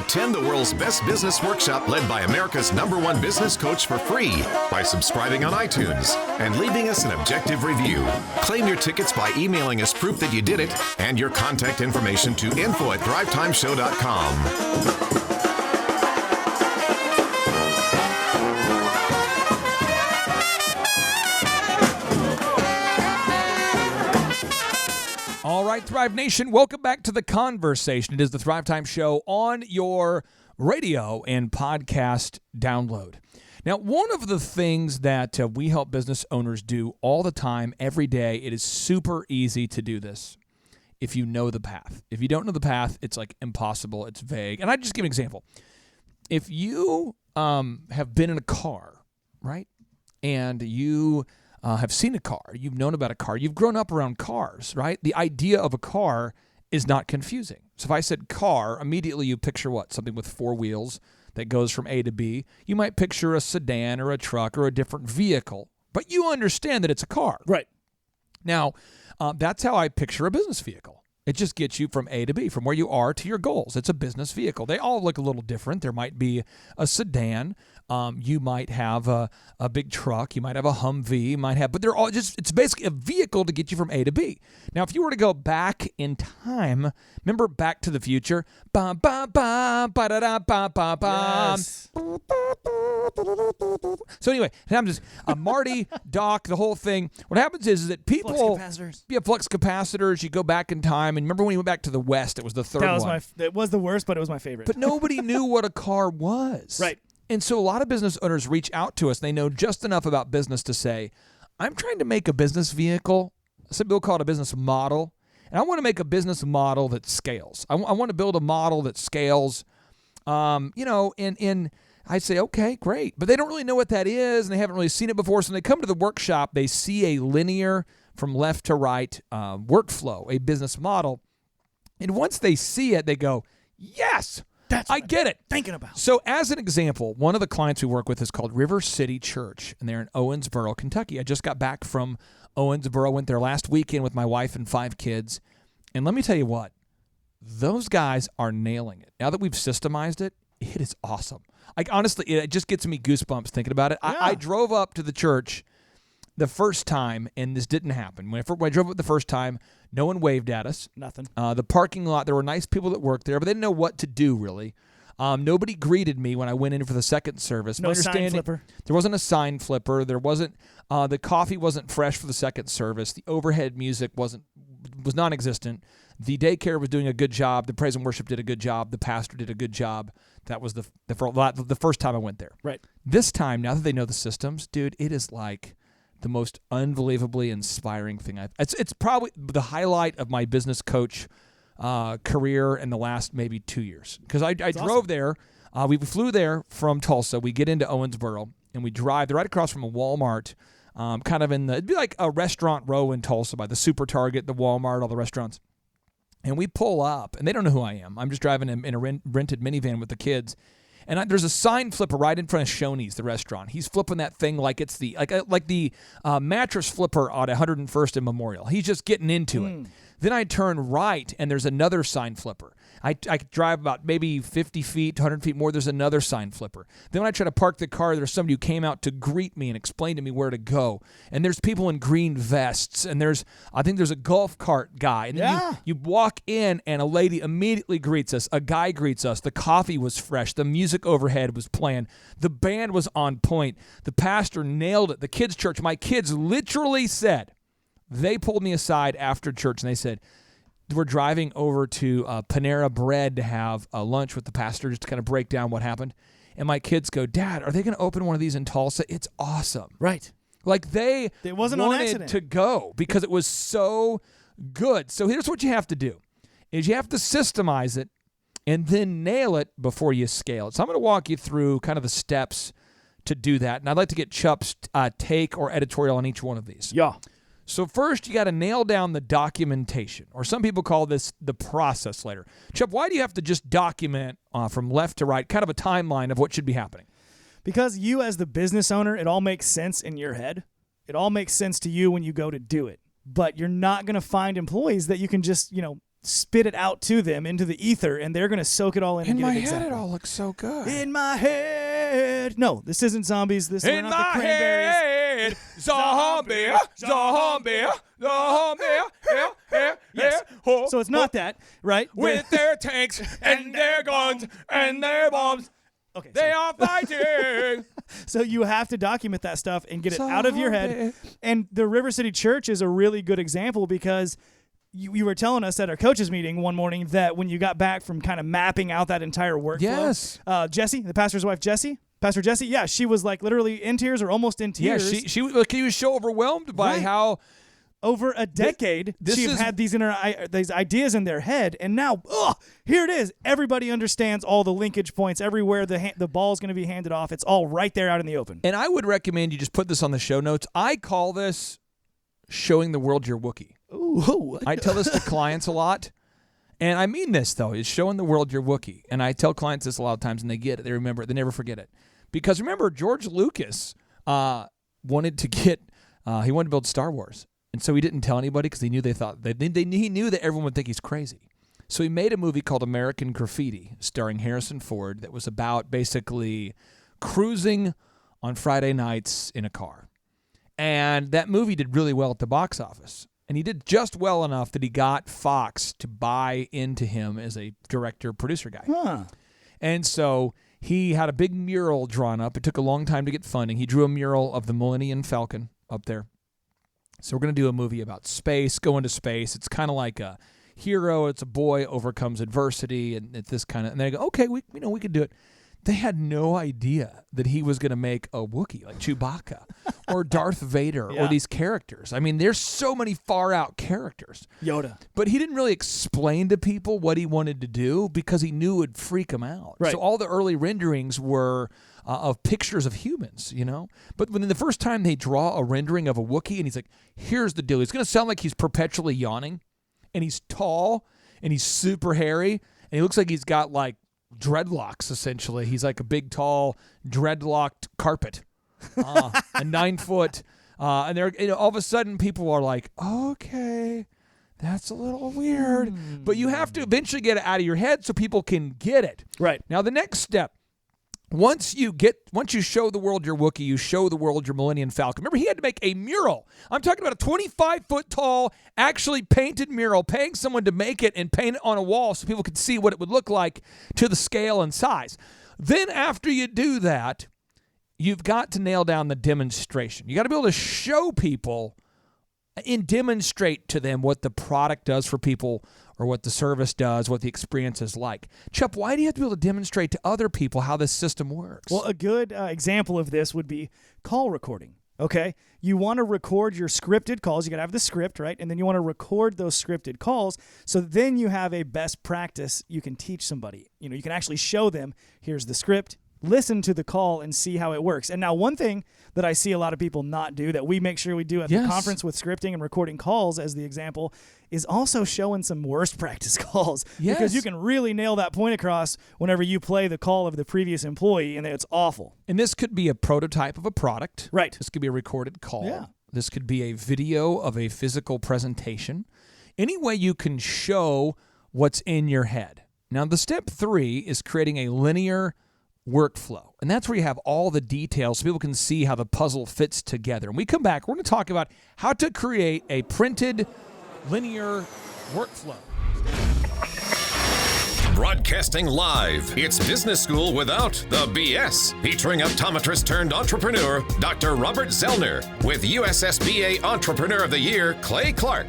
Attend the world's best business workshop led by America's #1 business coach for free by subscribing on iTunes and leaving us an objective review. Claim your tickets by emailing us proof that you did it and your contact information to info@thrivetimeshow.com. All right, Thrive Nation, welcome back to the conversation. It is the Thrivetime Show on your radio and podcast download. Now, one of the things that we help business owners do all the time, every day, it is super easy to do this if you know the path. If you don't know the path, it's like impossible, it's vague. And I just give an example. If you have been in a car, right, and you have seen a car, you've known about a car, you've grown up around cars, right? The idea of a car is not confusing. So if I said car, immediately you picture what? Something with 4 wheels that goes from A to B. You might picture a sedan or a truck or a different vehicle, but you understand that it's a car. Right. Now, that's how I picture a business vehicle. It just gets you from A to B, from where you are to your goals. It's a business vehicle. They all look a little different. There might be a sedan. You might have a big truck. You might have a Humvee. You might have, but they're all just, it's basically a vehicle to get you from A to B. Now, if you were to go back in time, remember Back to the Future? Ba ba ba ba da da ba ba ba. Yes. So anyway, I'm just Marty, Doc, the whole thing. What happens is that people Flux capacitors. Yeah, flux capacitors. You go back in time, and remember when you went back to the West? It was the third one. It was the worst, but it was my favorite. But nobody knew what a car was. Right. And so a lot of business owners reach out to us. They know just enough about business to say, I'm trying to make a business vehicle. Some people call it a business model. And I want to make a business model that scales. I want to build a model that scales, and I say, okay, great. But they don't really know what that is, and they haven't really seen it before. So when they come to the workshop, they see a linear from left to right workflow, a business model. And once they see it, they go, yes, I get it. Thinking about. So as an example, one of the clients we work with is called River City Church, and they're in Owensboro, Kentucky. I just got back from Owensboro, went there last weekend with my wife and 5 kids. And let me tell you what, those guys are nailing it. Now that we've systemized it, it is awesome. Like, honestly, it just gets me goosebumps thinking about it. Yeah. I drove up to the church the first time, and this didn't happen. When I drove up the first time, no one waved at us. Nothing. The parking lot, there were nice people that worked there, but they didn't know what to do, really. Nobody greeted me when I went in for the second service. No sign flipper. There wasn't a sign flipper. There wasn't. The coffee wasn't fresh for the second service. The overhead music was non-existent. The daycare was doing a good job. The praise and worship did a good job. The pastor did a good job. That was the first time I went there. Right. This time, now that they know the systems, dude, it is like the most unbelievably inspiring thing it's probably the highlight of my business coach career in the last maybe 2 years. Because I drove awesome. there. We flew there from Tulsa. We get into Owensboro, and we drive. They're right across from a Walmart, kind of it'd be like a restaurant row in Tulsa by the Super Target, the Walmart, all the restaurants. And we pull up, and they don't know who I am. I'm just driving in a rented minivan with the kids. And there's a sign flipper right in front of Shoney's, the restaurant. He's flipping that thing like it's the mattress flipper on 101st and Memorial. He's just getting into it. Then I turn right, and there's another sign flipper. I drive about maybe 50 feet, 100 feet more. There's another sign flipper. Then when I try to park the car, there's somebody who came out to greet me and explain to me where to go. And there's people in green vests. And I think there's a golf cart guy. And then you walk in, and a lady immediately greets us. A guy greets us. The coffee was fresh. The music overhead was playing. The band was on point. The pastor nailed it. The kids' church, my kids literally said, they pulled me aside after church, and they said, we're driving over to Panera Bread to have lunch with the pastor just to kind of break down what happened. And my kids go, Dad, are they going to open one of these in Tulsa? It's awesome. Right. Like they wanted to go because it was so good. So here's what you have to do is you have to systemize it and then nail it before you scale it. So I'm going to walk you through kind of the steps to do that. And I'd like to get Chup's take or editorial on each one of these. Yeah. So first, you got to nail down the documentation, or some people call this the process layer. Chup, why do you have to just document from left to right, kind of a timeline of what should be happening? Because you as the business owner, it all makes sense in your head. It all makes sense to you when you go to do it. But you're not going to find employees that you can just, spit it out to them into the ether, and they're going to soak it all in. In and get my it head, exactly. it all looks so good. In my head. No, this isn't zombies. This is In not the my Cranberries. head, zombie, Yes. So it's not that, right? With their tanks and their guns and their bombs, Okay, they are fighting. So you have to document that stuff and get it out of your head. And the River City Church is a really good example because you were telling us at our coaches meeting one morning that when you got back from kind of mapping out that entire workflow, Yes. Jessie, the pastor's wife, Pastor Jessie, yeah, she was like literally in tears or almost in Yeah, tears. she was so overwhelmed by Right. how over a decade, she's had these ideas in their head, and now, here it is. Everybody understands all the linkage points everywhere. The ball's going to be handed off. It's all right there out in the open. And I would recommend you just put this on the show notes. I call this showing the world your Wookiee. Ooh, I tell this to clients a lot. And I mean this, though, is showing the world your Wookiee. And I tell clients this a lot of times, and they get it. They remember it. They never forget it. Because remember, George Lucas wanted to build Star Wars. And so he didn't tell anybody because he knew he knew that everyone would think he's crazy. So he made a movie called American Graffiti starring Harrison Ford that was about basically cruising on Friday nights in a car. And that movie did really well at the box office. And he did just well enough that he got Fox to buy into him as a director-producer guy. Huh. And so he had a big mural drawn up. It took a long time to get funding. He drew a mural of the Millennium Falcon up there. So we're going to do a movie about space, going to space. It's kind of like a hero. It's a boy overcomes adversity, and it's this kind of. And they go, okay, we could do it. They had no idea that he was going to make a Wookiee like Chewbacca or Darth Vader or these characters. I mean, there's so many far out characters. Yoda. But he didn't really explain to people what he wanted to do because he knew it would freak them out. Right. So all the early renderings were of pictures of humans, But when the first time they draw a rendering of a Wookiee and he's like, here's the deal. He's going to sound like he's perpetually yawning, and he's tall, and he's super hairy, and he looks like he's got like dreadlocks, essentially. He's like a big, tall, dreadlocked carpet, a 9 foot. And they're, all of a sudden people are like, okay, that's a little weird. But you have to eventually get it out of your head so people can get it. Right. Now, the next step, once you show the world your Wookiee, you show the world your Millennium Falcon. Remember, he had to make a mural. I'm talking about a 25-foot tall, actually painted mural, paying someone to make it and paint it on a wall so people could see what it would look like to the scale and size. Then after you do that, you've got to nail down the demonstration. You got to be able to show people and demonstrate to them what the product does for people or what the service does, what the experience is like. Chup, why do you have to be able to demonstrate to other people how this system works? Well, a good example of this would be call recording, okay? You want to record your scripted calls. You got to have the script, right? And then you want to record those scripted calls so then you have a best practice you can teach somebody. You can actually show them, here's the script, listen to the call and see how it works. And now one thing that I see a lot of people not do that we make sure we do at the conference with scripting and recording calls as the example is also showing some worst practice calls. Yes. Because you can really nail that point across whenever you play the call of the previous employee and it's awful. And this could be a prototype of a product. Right. This could be a recorded call. Yeah. This could be a video of a physical presentation. Any way you can show what's in your head. Now, the step 3 is creating a linear workflow. And that's where you have all the details so people can see how the puzzle fits together. And we come back, we're going to talk about how to create a printed linear workflow. Broadcasting live, it's Business School without the BS. Featuring optometrist turned entrepreneur, Dr. Robert Zellner, with USSBA Entrepreneur of the Year, Clay Clark.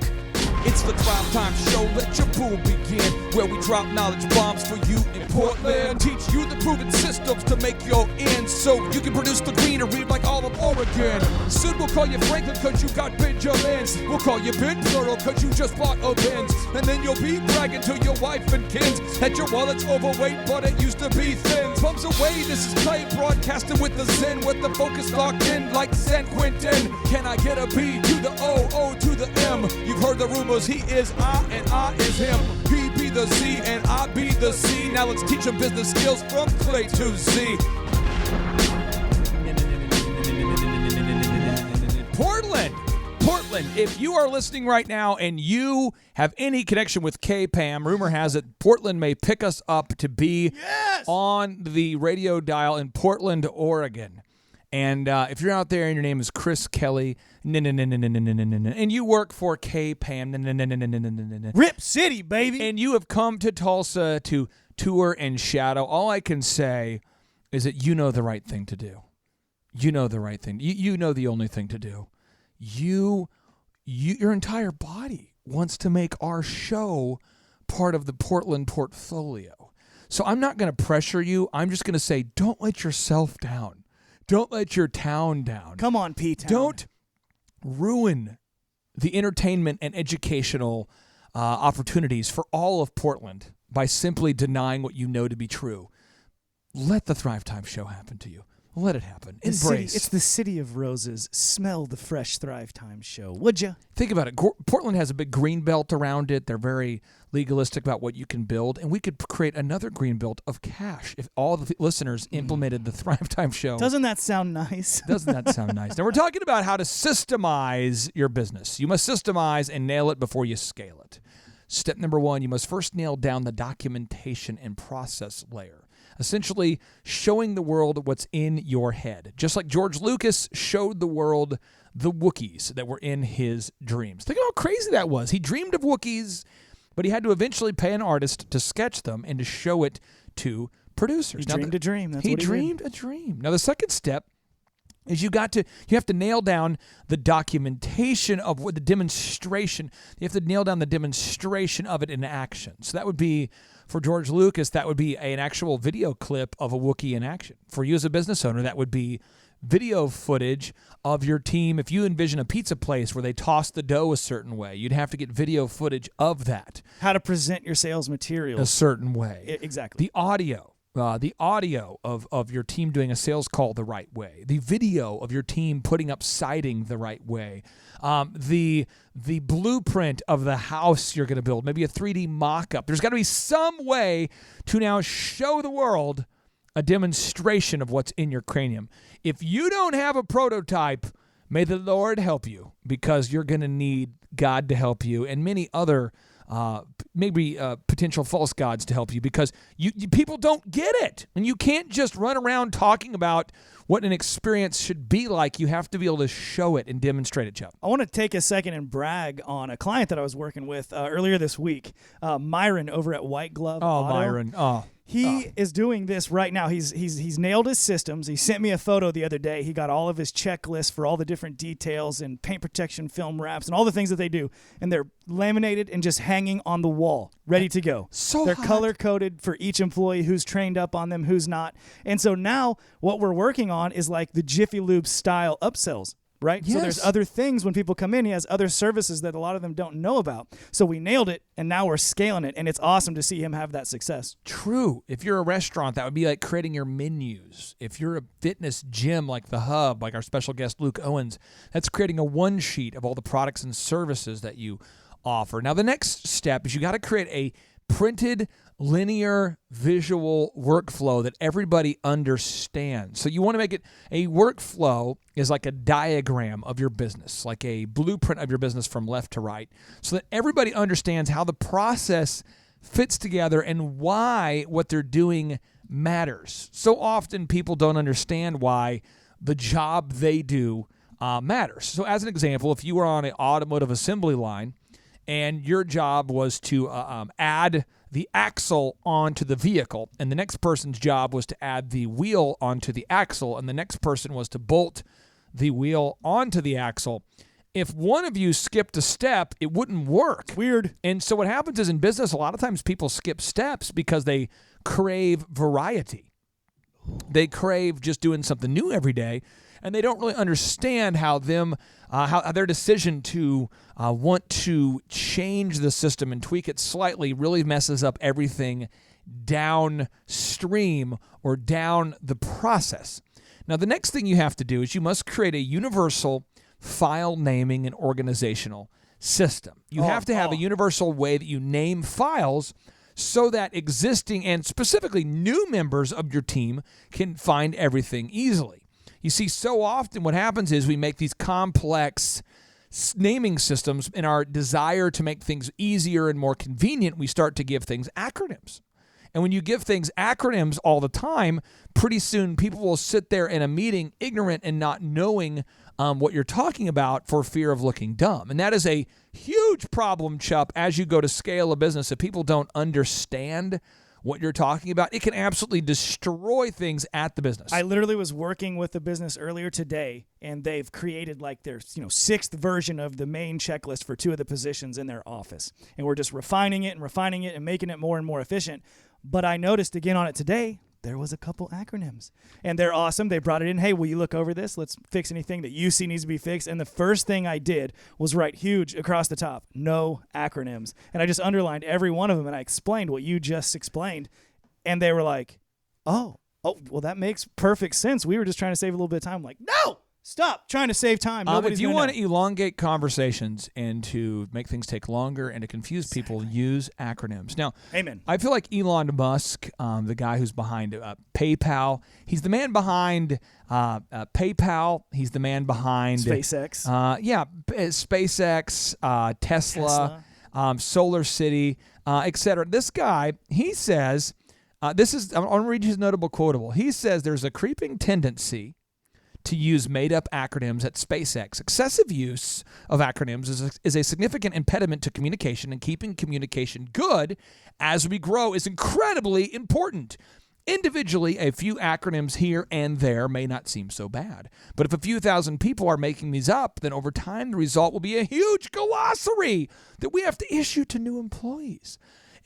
It's the Thrivetime show, let your boom begin, where we drop knowledge bombs for you in Portland. Teach you the proven systems to make your ends so you can produce the greenery like all of Oregon. Soon we'll call you Franklin cause you got Benjamins. We'll call you Ben plural cause you just bought a Benz. And then you'll be bragging to your wife and kids that your wallet's overweight but it used to be thin. Pumps away, this is Clay broadcasting with the Zen, with the focus locked in like San Quentin. Can I get a B to the O, O to the M? You've heard the rumors, he is I and I is him. He be the Z and I be the C. Now let's teach him business skills from Clay to Z. Portland, Portland. If you are listening right now and you have any connection with KPAM, rumor has it Portland may pick us up to be on the radio dial in Portland, Oregon. And if you're out there and your name is Chris Kelly, and you work for KPAM, Rip City, baby. and you have come to Tulsa to tour and shadow, all I can say is that you know the right thing to do. You know the right thing. You know the only thing to do. Your entire body wants to make our show part of the Portland portfolio. So I'm not going to pressure you. I'm just going to say, don't let yourself down. Don't let your town down. Come on, P-Town. Don't ruin the entertainment and educational opportunities for all of Portland by simply denying what you know to be true. Let the Thrivetime show happen to you. Let it happen. Embrace. It's the city of roses. Smell the fresh Thrivetime show, would you? Think about it. Portland has a big green belt around it. They're very legalistic about what you can build, and we could create another green belt of cash if all the listeners implemented the Thrivetime show. Doesn't that sound nice? Doesn't that sound nice? Now, we're talking about how to systemize your business. You must systemize and nail it before you scale it. Step number 1, you must first nail down the documentation and process layer. Essentially showing the world what's in your head. Just like George Lucas showed the world the Wookiees that were in his dreams. Think of how crazy that was. He dreamed of Wookiees, but he had to eventually pay an artist to sketch them and to show it to producers. He dreamed a dream. That's he what he dreamed a dream. Now, the second step is you have to nail down the documentation of what the demonstration. You have to nail down the demonstration of it in action. So that would be, for George Lucas, that would be an actual video clip of a Wookiee in action. For you as a business owner, that would be video footage of your team. If you envision a pizza place where they toss the dough a certain way, you'd have to get video footage of that. How to present your sales materials. A certain way. Exactly. The audio of your team doing a sales call the right way, the video of your team putting up siding the right way, the blueprint of the house you're going to build, maybe a 3D mock-up. There's got to be some way to now show the world a demonstration of what's in your cranium. If you don't have a prototype, may the Lord help you, because you're going to need God to help you and many other potential false gods to help you, because you people don't get it. And you can't just run around talking about what an experience should be like. You have to be able to show it and demonstrate it, Chuck. I want to take a second and brag on a client that I was working with earlier this week, Myron over at White Glove Auto. Myron. He is doing this right now. He's nailed his systems. He sent me a photo the other day. He got all of his checklists for all the different details and paint protection film wraps and all the things that they do. And they're laminated and just hanging on the wall, ready to go. They're color-coded for each employee, who's trained up on them, who's not. And so now what we're working on is like the Jiffy Lube style upsells. Right? Yes. So there's other things when people come in. He has other services that a lot of them don't know about. So we nailed it, and now we're scaling it, and it's awesome to see him have that success. True. If you're a restaurant, that would be like creating your menus. If you're a fitness gym like The Hub, like our special guest Luke Owens, that's creating a one sheet of all the products and services that you offer. Now, the next step is you got to create a printed linear visual workflow that everybody understands. So you want to make it a workflow is like a diagram of your business, like a blueprint of your business from left to right, so that everybody understands how the process fits together and why what they're doing matters. So often people don't understand why the job they do matters. So as an example, if you were on an automotive assembly line and your job was to add the axle onto the vehicle, and the next person's job was to add the wheel onto the axle, and the next person was to bolt the wheel onto the axle. If one of you skipped a step, it wouldn't work. Weird. And so what happens is in business, a lot of times people skip steps because they crave variety. They crave just doing something new every day, and they don't really understand how their decision to want to change the system and tweak it slightly really messes up everything downstream or down the process. Now, the next thing you have to do is you must create a universal file naming and organizational system. You have to have a universal way that you name files so that existing and specifically new members of your team can find everything easily. You see, so often what happens is we make these complex naming systems, in our desire to make things easier and more convenient, we start to give things acronyms. And when you give things acronyms all the time, pretty soon people will sit there in a meeting ignorant and not knowing what you're talking about for fear of looking dumb. And that is a huge problem, Chup, as you go to scale a business. If people don't understand what you're talking about, it can absolutely destroy things at the business. I literally was working with a business earlier today, and they've created like their sixth version of the main checklist for 2 of the positions in their office. And we're just refining it and making it more and more efficient. But I noticed again on it today, there was a couple acronyms. And they're awesome. They brought it in. Hey, will you look over this? Let's fix anything that you see needs to be fixed. And the first thing I did was write huge across the top, no acronyms. And I just underlined every one of them, and I explained what you just explained. And they were like, oh, well, that makes perfect sense. We were just trying to save a little bit of time. I'm like, no! Stop trying to save time. If you want to elongate conversations and to make things take longer and to confuse people, use acronyms. Now, amen. I feel like Elon Musk, the guy who's behind PayPal, he's the man behind PayPal. He's the man behind SpaceX. SpaceX, Tesla. Solar City, etc. This guy, he says, I'm going to read his notable quotable. He says there's a creeping tendency to use made-up acronyms at SpaceX. Excessive use of acronyms is a significant impediment to communication, and keeping communication good as we grow is incredibly important. Individually, a few acronyms here and there may not seem so bad. But if a few thousand people are making these up, then over time the result will be a huge glossary that we have to issue to new employees.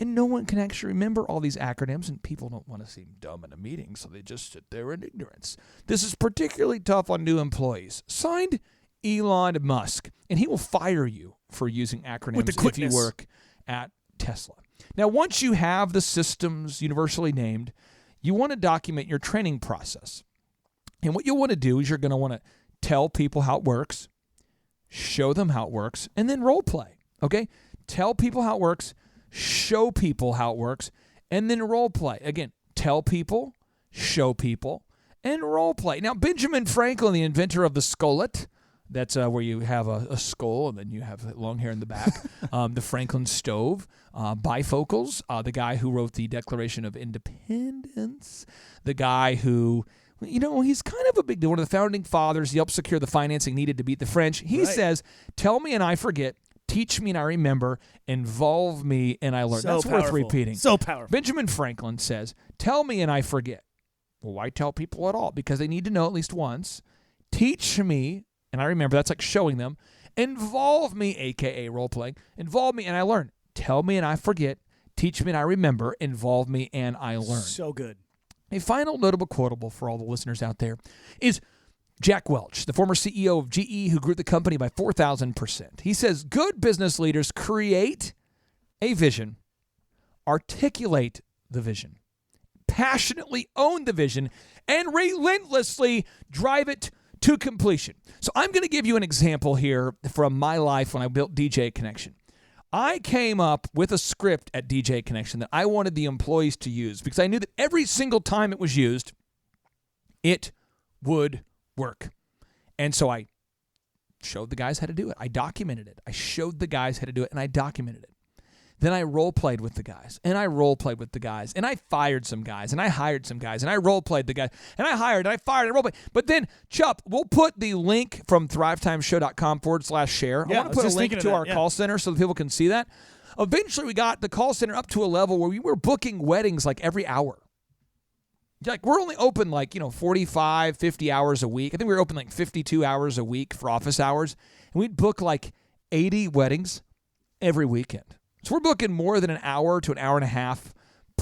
And no one can actually remember all these acronyms, and people don't want to seem dumb in a meeting, so they just sit there in ignorance. This is particularly tough on new employees. Signed, Elon Musk. And he will fire you for using acronyms if you work at Tesla. Now, once you have the systems universally named, you want to document your training process. And what you'll want to do is you're going to want to tell people how it works, show them how it works, and then role play. Okay? Tell people how it works, show people how it works, and then role play. Again, tell people, show people, and role play. Now, Benjamin Franklin, the inventor of the skullet, that's where you have a skull and then you have long hair in the back, the Franklin stove, bifocals, the guy who wrote the Declaration of Independence, the guy who, he's kind of a big deal, one of the founding fathers. He helped secure the financing needed to beat the French. He says, tell me and I forget. Teach me and I remember, involve me and I learn. So That's powerful. worth repeating. So powerful. Benjamin Franklin says, tell me and I forget. Well, why tell people at all? Because they need to know at least once. Teach me and I remember. That's like showing them. Involve me, a.k.a. role-playing. Involve me and I learn. Tell me and I forget. Teach me and I remember. Involve me and I learn. So good. A final notable quotable for all the listeners out there is Jack Welch, the former CEO of GE who grew the company by 4,000%. He says, good business leaders create a vision, articulate the vision, passionately own the vision, and relentlessly drive it to completion. So I'm going to give you an example here from my life when I built DJ Connection. I came up with a script at DJ Connection that I wanted the employees to use because I knew that every single time it was used, it would work. And so I showed the guys how to do it. I documented it. I showed the guys how to do it, and I documented it. Then I role-played with the guys, and I role-played with the guys, and I fired some guys, and I hired some guys, and I role-played the guys, and I hired, and I fired, and I role-played. But then, Chup, we'll put the link from thrivetimeshow.com/share. Yeah, I want to put a link to our that, call center so that people can see that. Eventually, we got the call center up to a level where we were booking weddings like every hour. Like, we're only open 45, 50 hours a week. I think we were open 52 hours a week for office hours. And we'd book 80 weddings every weekend. So we're booking more than an hour to an hour and a half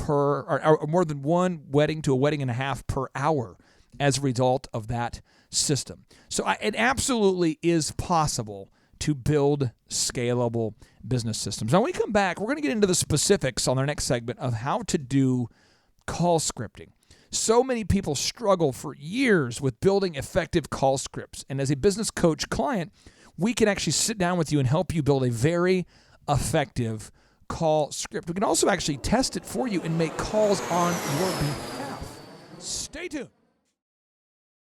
or more than one wedding to a wedding and a half per hour as a result of that system. So it absolutely is possible to build scalable business systems. Now, when we come back, we're going to get into the specifics on our next segment of how to do call scripting. So many people struggle for years with building effective call scripts. And as a business coach client, we can actually sit down with you and help you build a very effective call script. We can also actually test it for you and make calls on your behalf. Stay tuned.